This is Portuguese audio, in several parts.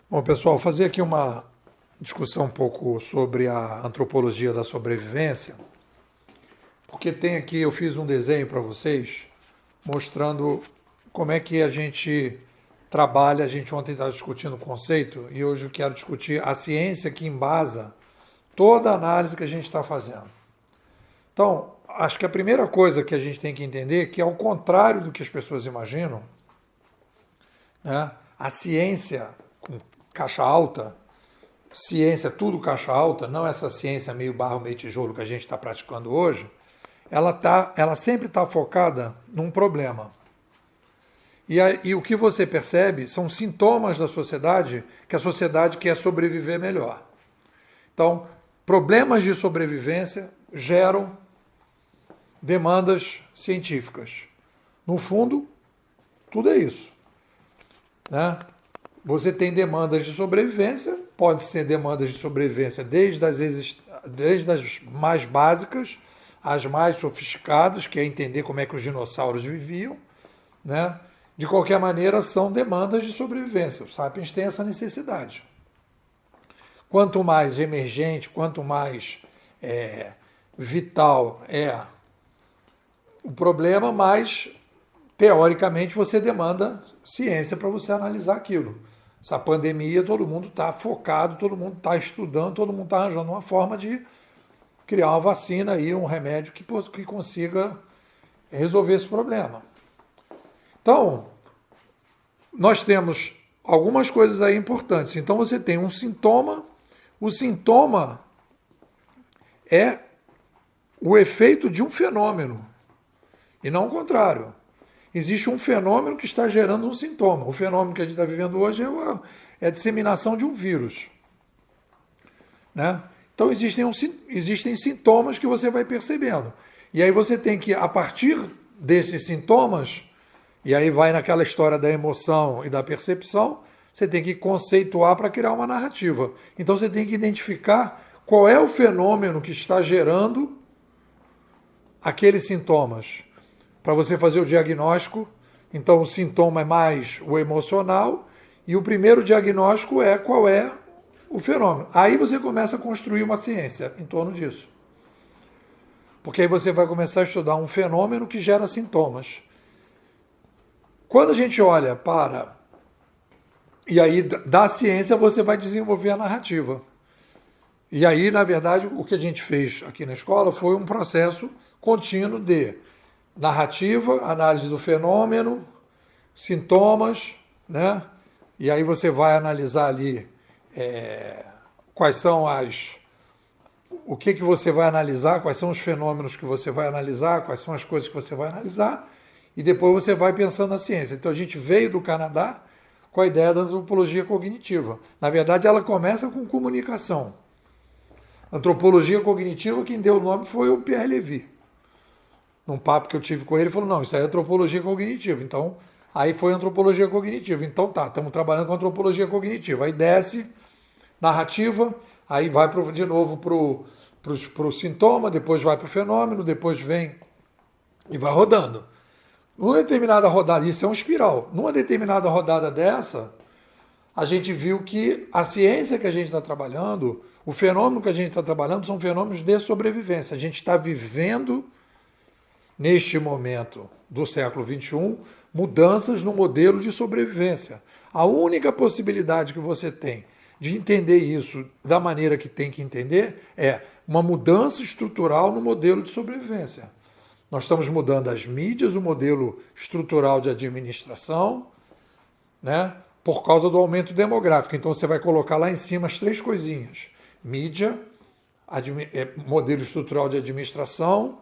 Bom, pessoal, fazer aqui uma discussão um pouco sobre a antropologia da sobrevivência, porque tem aqui, eu fiz um desenho para vocês mostrando como é que a gente trabalha. A gente ontem estava discutindo o conceito e hoje eu quero discutir a ciência que embasa toda a análise que a gente está fazendo. Então, acho que a primeira coisa que a gente tem que entender é que, ao contrário do que as pessoas imaginam, né, a ciência com caixa alta, ciência tudo caixa alta, não essa ciência meio barro, meio tijolo que a gente está praticando hoje, ela sempre está focada num problema. E o que você percebe são sintomas da sociedade, que a sociedade quer sobreviver melhor. Então, problemas de sobrevivência geram demandas científicas. No fundo, tudo é isso, né? Você tem demandas de sobrevivência, pode ser demandas de sobrevivência desde as mais básicas às mais sofisticadas, que é entender como é que os dinossauros viviam, né? De qualquer maneira, são demandas de sobrevivência. Os sapiens têm essa necessidade. Quanto mais emergente, quanto mais vital é o problema, mais, teoricamente, você demanda ciência para você analisar aquilo. Essa pandemia, todo mundo está focado, todo mundo está estudando, todo mundo está arranjando uma forma de criar uma vacina e um remédio que consiga resolver esse problema. Então, nós temos algumas coisas aí importantes. Então, você tem um sintoma. O sintoma é o efeito de um fenômeno, e não o contrário. Existe um fenômeno que está gerando um sintoma. O fenômeno que a gente está vivendo hoje é a disseminação de um vírus, né? Então, existem sintomas que você vai percebendo. E aí você tem que, a partir desses sintomas, e aí vai naquela história da emoção e da percepção, você tem que conceituar para criar uma narrativa. Então você tem que identificar qual é o fenômeno que está gerando aqueles sintomas, para você fazer o diagnóstico. Então o sintoma é mais o emocional, e o primeiro diagnóstico é qual é o fenômeno. Aí você começa a construir uma ciência em torno disso. Porque aí você vai começar a estudar um fenômeno que gera sintomas. Quando a gente olha para... E aí, da ciência, você vai desenvolver a narrativa. E aí, na verdade, o que a gente fez aqui na escola foi um processo contínuo de narrativa, análise do fenômeno, sintomas, né? E aí você vai analisar ali quais são o que você vai analisar, quais são os fenômenos que você vai analisar, quais são as coisas que você vai analisar, e depois você vai pensando na ciência. Então a gente veio do Canadá com a ideia da antropologia cognitiva. Na verdade, ela começa com comunicação. Antropologia cognitiva, quem deu o nome foi o Pierre Levy. Num papo que eu tive com ele, ele falou, não, isso aí é antropologia cognitiva. Então, aí foi antropologia cognitiva. Então tá, estamos trabalhando com antropologia cognitiva. Aí desce, narrativa, aí vai de novo para o sintoma, depois vai para o fenômeno, depois vem e vai rodando. Numa determinada rodada, isso é um espiral, numa determinada rodada dessa, a gente viu que a ciência que a gente está trabalhando, o fenômeno que a gente está trabalhando são fenômenos de sobrevivência. A gente está vivendo, neste momento do século XXI, mudanças no modelo de sobrevivência. A única possibilidade que você tem de entender isso da maneira que tem que entender é uma mudança estrutural no modelo de sobrevivência. Nós estamos mudando as mídias, o modelo estrutural de administração, né, por causa do aumento demográfico. Então você vai colocar lá em cima as três coisinhas: mídia, modelo estrutural de administração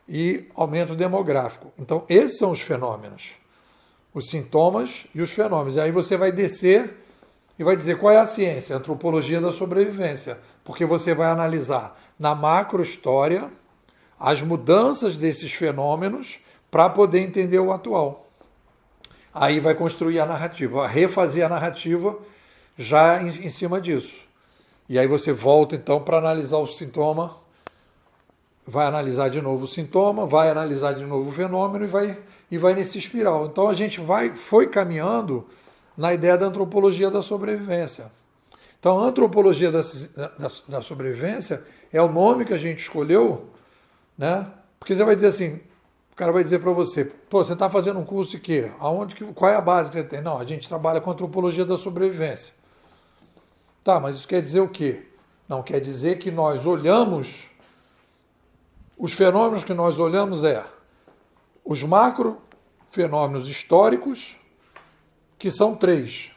e aumento demográfico. Então esses são os fenômenos, os sintomas e os fenômenos. E aí você vai descer e vai dizer qual é a ciência, a antropologia da sobrevivência, porque você vai analisar na macrohistória as mudanças desses fenômenos para poder entender o atual. Aí vai construir a narrativa, vai refazer a narrativa já em cima disso. E aí você volta então para analisar o sintoma, vai analisar de novo o sintoma, vai analisar de novo o fenômeno e vai nesse espiral. Então a gente foi caminhando na ideia da antropologia da sobrevivência. Então, a antropologia da sobrevivência é o nome que a gente escolheu, né? Porque você vai dizer assim, o cara vai dizer para você, pô, você está fazendo um curso de quê? Qual é a base que você tem? Não, a gente trabalha com antropologia da sobrevivência. Tá, mas isso quer dizer o quê? Não, quer dizer que nós olhamos, os fenômenos que nós olhamos os macro fenômenos históricos, que são 3.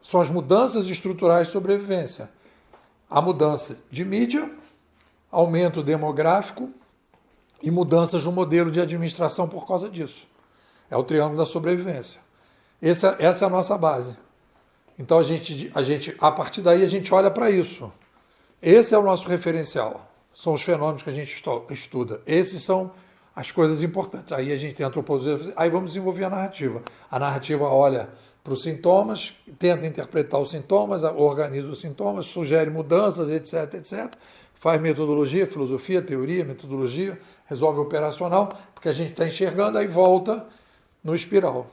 São as mudanças estruturais de sobrevivência. A mudança de mídia, aumento demográfico e mudanças no modelo de administração por causa disso. É o triângulo da sobrevivência. Essa é a nossa base. Então, a partir daí, a gente olha para isso. Esse é o nosso referencial. São os fenômenos que a gente estuda. Esses são as coisas importantes. Aí a gente tem a antropologia, aí vamos desenvolver a narrativa. A narrativa olha para os sintomas, tenta interpretar os sintomas, organiza os sintomas, sugere mudanças, etc, etc. Faz metodologia, filosofia, teoria, metodologia, resolve operacional, porque a gente está enxergando, aí volta no espiral.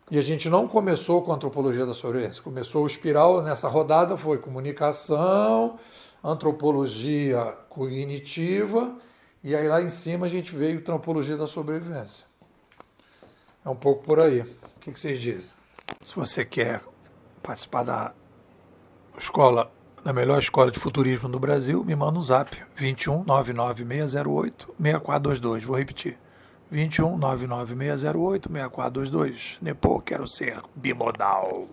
E a gente não começou com a antropologia da sobrevivência. Começou o espiral, nessa rodada foi comunicação, antropologia cognitiva, e aí lá em cima a gente veio antropologia da sobrevivência. É um pouco por aí. O que vocês dizem? Se você quer participar da melhor escola de futurismo do Brasil, me manda um zap, 21 99608 6422. Vou repetir, 21 99608 6422. Nepô, quero ser bimodal.